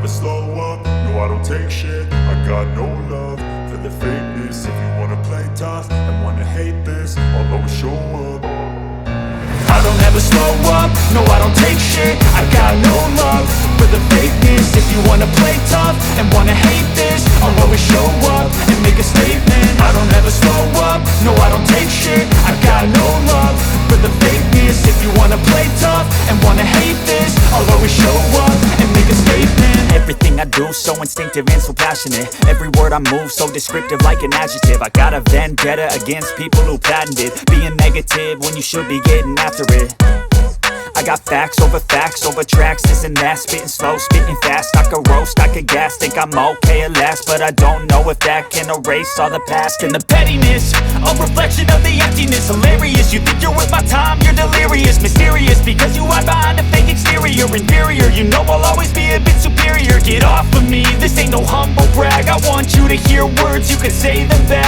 slow up, no I don't take shit. I got no love for the fakeness. If you wanna play tough and wanna hate this, I'll always show up. I don't ever slow up, no I don't take shit. I got no love for the fakeness. If you wanna play tough and wanna hate this, I'll always show up and make a statement. I don't ever slow up, no I don't take shit. I got no love for the fakeness. If you wanna play tough and wanna hate this, I'll always show up and make a statement. Everything I do so instinctive and so passionate. Every word I move so descriptive like an adjective. I got a vendetta against people who patented being negative when you should be getting after it. I got facts over tracks, this and that. Spitting slow, spitting fast, I could roast, I could gas. Think I'm okay at last, but I don't know if that can erase all the past. And the pettiness, a reflection of the emptiness. Hilarious, you think you're worth my time, you're delirious. Mysterious, because you hide behind a fake exterior. Inferior, you know I'll always be a bit superior. Get off of me, this ain't no humble brag. I want you to hear words, you can say them back.